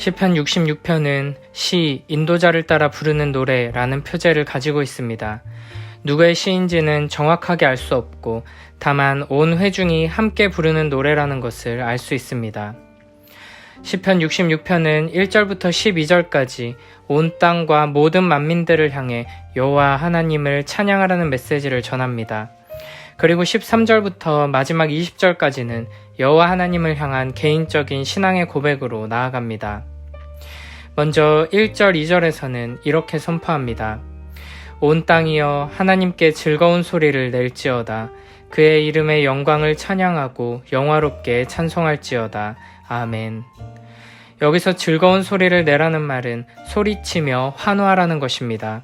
시편 66편은 시 인도자를 따라 부르는 노래라는 표제를 가지고 있습니다. 누구의 시인지는 정확하게 알 수 없고 다만 온 회중이 함께 부르는 노래라는 것을 알 수 있습니다. 시편 66편은 1절부터 12절까지 온 땅과 모든 만민들을 향해 여호와 하나님을 찬양하라는 메시지를 전합니다. 그리고 13절부터 마지막 20절까지는 여호와 하나님을 향한 개인적인 신앙의 고백으로 나아갑니다. 먼저 1절, 2절에서는 이렇게 선포합니다. 온 땅이여 하나님께 즐거운 소리를 낼지어다. 그의 이름의 영광을 찬양하고 영화롭게 찬송할지어다. 아멘. 여기서 즐거운 소리를 내라는 말은 소리치며 환호하라는 것입니다.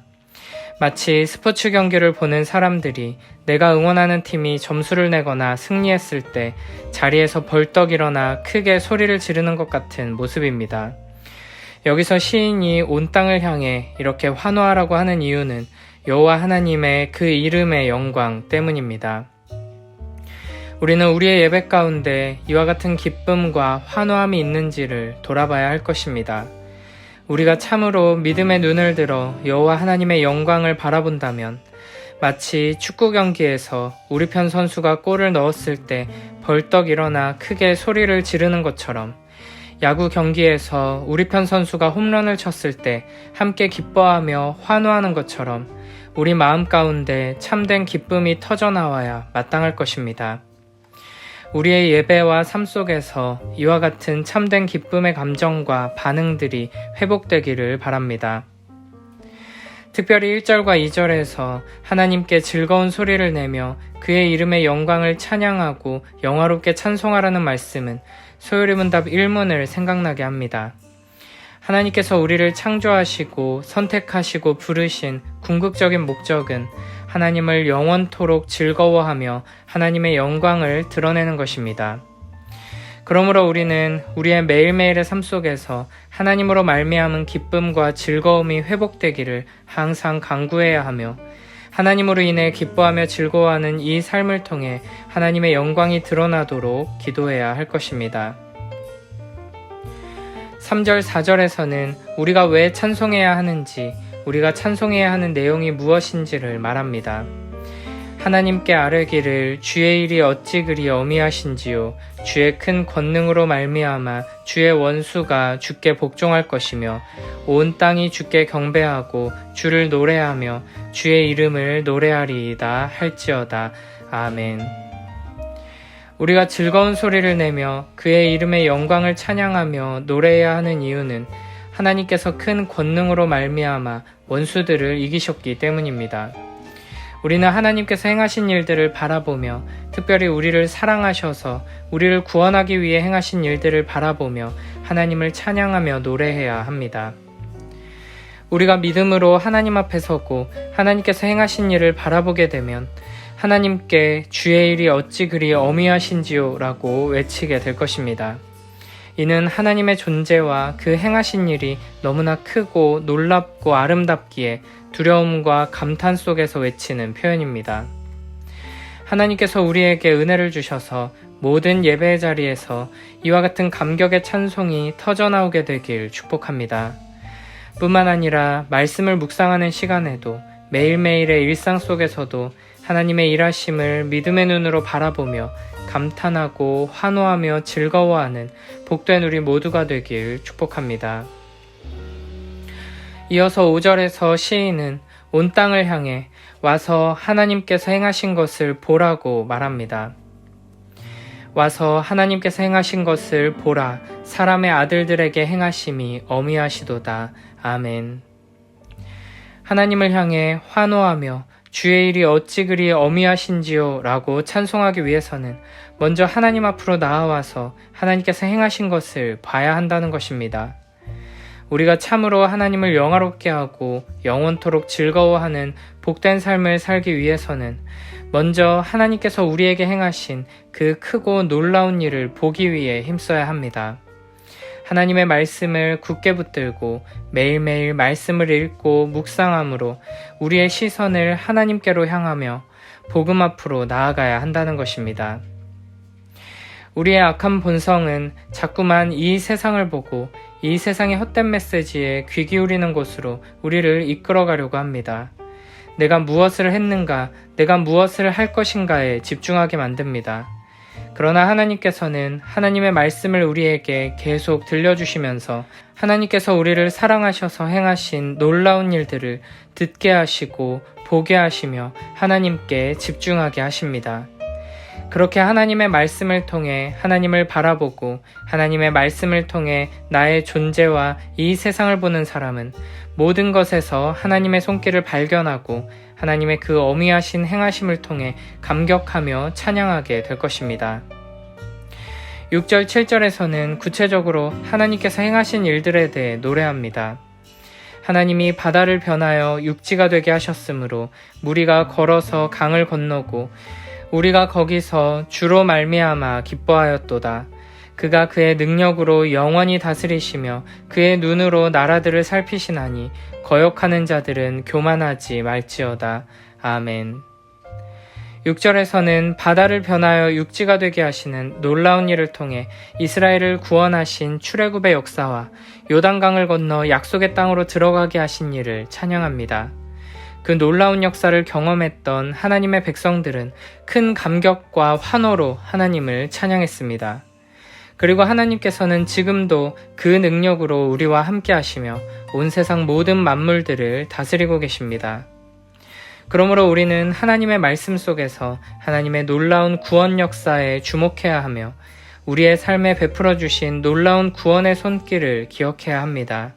마치 스포츠 경기를 보는 사람들이 내가 응원하는 팀이 점수를 내거나 승리했을 때 자리에서 벌떡 일어나 크게 소리를 지르는 것 같은 모습입니다. 여기서 시인이 온 땅을 향해 이렇게 환호하라고 하는 이유는 여호와 하나님의 그 이름의 영광 때문입니다. 우리는 우리의 예배 가운데 이와 같은 기쁨과 환호함이 있는지를 돌아봐야 할 것입니다. 우리가 참으로 믿음의 눈을 들어 여호와 하나님의 영광을 바라본다면 마치 축구 경기에서 우리 편 선수가 골을 넣었을 때 벌떡 일어나 크게 소리를 지르는 것처럼 야구 경기에서 우리 편 선수가 홈런을 쳤을 때 함께 기뻐하며 환호하는 것처럼 우리 마음 가운데 참된 기쁨이 터져나와야 마땅할 것입니다. 우리의 예배와 삶 속에서 이와 같은 참된 기쁨의 감정과 반응들이 회복되기를 바랍니다. 특별히 1절과 2절에서 하나님께 즐거운 소리를 내며 그의 이름의 영광을 찬양하고 영화롭게 찬송하라는 말씀은 소요리문답 1문을 생각나게 합니다. 하나님께서 우리를 창조하시고 선택하시고 부르신 궁극적인 목적은 하나님을 영원토록 즐거워하며 하나님의 영광을 드러내는 것입니다. 그러므로 우리는 우리의 매일매일의 삶 속에서 하나님으로 말미암은 기쁨과 즐거움이 회복되기를 항상 간구해야 하며 하나님으로 인해 기뻐하며 즐거워하는 이 삶을 통해 하나님의 영광이 드러나도록 기도해야 할 것입니다. 3절, 4절에서는 우리가 왜 찬송해야 하는지, 우리가 찬송해야 하는 내용이 무엇인지를 말합니다. 하나님께 아뢰기를 주의 일이 어찌 그리 어미하신지요. 주의 큰 권능으로 말미암아 주의 원수가 주께 복종할 것이며 온 땅이 주께 경배하고 주를 노래하며 주의 이름을 노래하리이다 할지어다. 아멘. 우리가 즐거운 소리를 내며 그의 이름의 영광을 찬양하며 노래해야 하는 이유는 하나님께서 큰 권능으로 말미암아 원수들을 이기셨기 때문입니다. 우리는 하나님께서 행하신 일들을 바라보며 특별히 우리를 사랑하셔서 우리를 구원하기 위해 행하신 일들을 바라보며 하나님을 찬양하며 노래해야 합니다. 우리가 믿음으로 하나님 앞에 서고 하나님께서 행하신 일을 바라보게 되면 하나님께 주의 일이 어찌 그리 어미하신지요 라고 외치게 될 것입니다. 이는 하나님의 존재와 그 행하신 일이 너무나 크고 놀랍고 아름답기에 두려움과 감탄 속에서 외치는 표현입니다. 하나님께서 우리에게 은혜를 주셔서 모든 예배의 자리에서 이와 같은 감격의 찬송이 터져나오게 되길 축복합니다. 뿐만 아니라 말씀을 묵상하는 시간에도 매일매일의 일상 속에서도 하나님의 일하심을 믿음의 눈으로 바라보며 감탄하고 환호하며 즐거워하는 복된 우리 모두가 되길 축복합니다. 이어서 5절에서 시인은 온 땅을 향해 와서 하나님께서 행하신 것을 보라고 말합니다. 와서 하나님께서 행하신 것을 보라. 사람의 아들들에게 행하심이 어미하시도다. 아멘. 하나님을 향해 환호하며 주의 일이 어찌 그리 어미하신지요 라고 찬송하기 위해서는 먼저 하나님 앞으로 나아와서 하나님께서 행하신 것을 봐야 한다는 것입니다. 우리가 참으로 하나님을 영화롭게 하고 영원토록 즐거워하는 복된 삶을 살기 위해서는 먼저 하나님께서 우리에게 행하신 그 크고 놀라운 일을 보기 위해 힘써야 합니다. 하나님의 말씀을 굳게 붙들고 매일매일 말씀을 읽고 묵상함으로 우리의 시선을 하나님께로 향하며 복음 앞으로 나아가야 한다는 것입니다. 우리의 악한 본성은 자꾸만 이 세상을 보고 이 세상의 헛된 메시지에 귀 기울이는 곳으로 우리를 이끌어가려고 합니다. 내가 무엇을 했는가, 내가 무엇을 할 것인가에 집중하게 만듭니다. 그러나 하나님께서는 하나님의 말씀을 우리에게 계속 들려주시면서 하나님께서 우리를 사랑하셔서 행하신 놀라운 일들을 듣게 하시고 보게 하시며 하나님께 집중하게 하십니다. 그렇게 하나님의 말씀을 통해 하나님을 바라보고 하나님의 말씀을 통해 나의 존재와 이 세상을 보는 사람은 모든 것에서 하나님의 손길을 발견하고 하나님의 그 어미하신 행하심을 통해 감격하며 찬양하게 될 것입니다. 6절, 7절에서는 구체적으로 하나님께서 행하신 일들에 대해 노래합니다. 하나님이 바다를 변하여 육지가 되게 하셨으므로 무리가 걸어서 강을 건너고 우리가 거기서 주로 말미암아 기뻐하였도다. 그가 그의 능력으로 영원히 다스리시며 그의 눈으로 나라들을 살피시나니 거역하는 자들은 교만하지 말지어다. 아멘. 6절에서는 바다를 변하여 육지가 되게 하시는 놀라운 일을 통해 이스라엘을 구원하신 출애굽의 역사와 요단강을 건너 약속의 땅으로 들어가게 하신 일을 찬양합니다. 그 놀라운 역사를 경험했던 하나님의 백성들은 큰 감격과 환호로 하나님을 찬양했습니다. 그리고 하나님께서는 지금도 그 능력으로 우리와 함께 하시며 온 세상 모든 만물들을 다스리고 계십니다. 그러므로 우리는 하나님의 말씀 속에서 하나님의 놀라운 구원 역사에 주목해야 하며 우리의 삶에 베풀어 주신 놀라운 구원의 손길을 기억해야 합니다.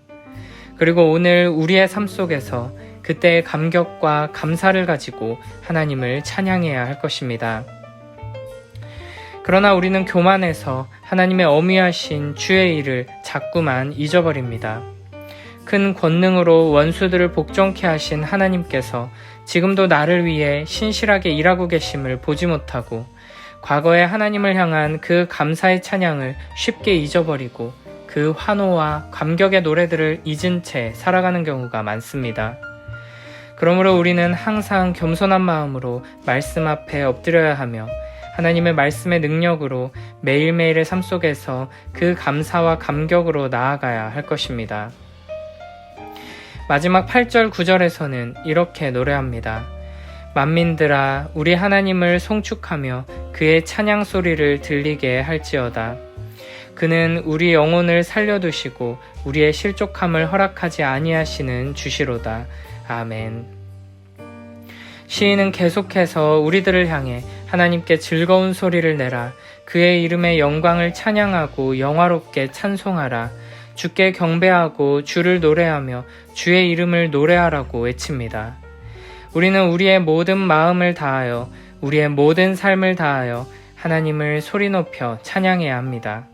그리고 오늘 우리의 삶 속에서 그때의 감격과 감사를 가지고 하나님을 찬양해야 할 것입니다. 그러나 우리는 교만해서 하나님의 어미하신 주의 일을 자꾸만 잊어버립니다. 큰 권능으로 원수들을 복종케 하신 하나님께서 지금도 나를 위해 신실하게 일하고 계심을 보지 못하고 과거의 하나님을 향한 그 감사의 찬양을 쉽게 잊어버리고 그 환호와 감격의 노래들을 잊은 채 살아가는 경우가 많습니다. 그러므로 우리는 항상 겸손한 마음으로 말씀 앞에 엎드려야 하며 하나님의 말씀의 능력으로 매일매일의 삶 속에서 그 감사와 감격으로 나아가야 할 것입니다. 마지막 8절 9절에서는 이렇게 노래합니다. 만민들아 우리 하나님을 송축하며 그의 찬양 소리를 들리게 할지어다. 그는 우리 영혼을 살려두시고 우리의 실족함을 허락하지 아니하시는 주시로다. 아멘. 시인은 계속해서 우리들을 향해 하나님께 즐거운 소리를 내라. 그의 이름의 영광을 찬양하고 영화롭게 찬송하라. 주께 경배하고 주를 노래하며 주의 이름을 노래하라고 외칩니다. 우리는 우리의 모든 마음을 다하여 우리의 모든 삶을 다하여 하나님을 소리 높여 찬양해야 합니다.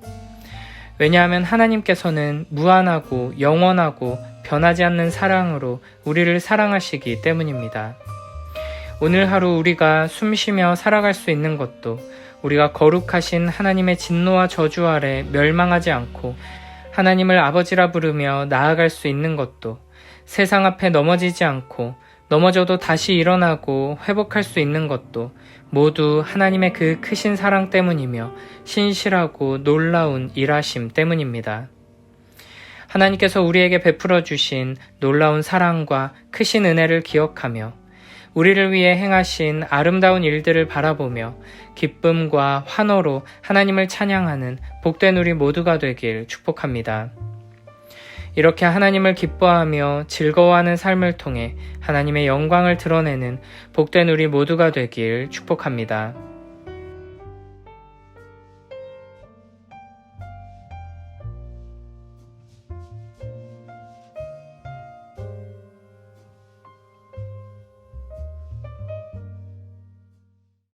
왜냐하면 하나님께서는 무한하고 영원하고 변하지 않는 사랑으로 우리를 사랑하시기 때문입니다. 오늘 하루 우리가 숨쉬며 살아갈 수 있는 것도 우리가 거룩하신 하나님의 진노와 저주 아래 멸망하지 않고 하나님을 아버지라 부르며 나아갈 수 있는 것도 세상 앞에 넘어지지 않고 넘어져도 다시 일어나고 회복할 수 있는 것도 모두 하나님의 그 크신 사랑 때문이며 신실하고 놀라운 일하심 때문입니다. 하나님께서 우리에게 베풀어 주신 놀라운 사랑과 크신 은혜를 기억하며 우리를 위해 행하신 아름다운 일들을 바라보며 기쁨과 환호로 하나님을 찬양하는 복된 우리 모두가 되길 축복합니다. 이렇게 하나님을 기뻐하며 즐거워하는 삶을 통해 하나님의 영광을 드러내는 복된 우리 모두가 되길 축복합니다.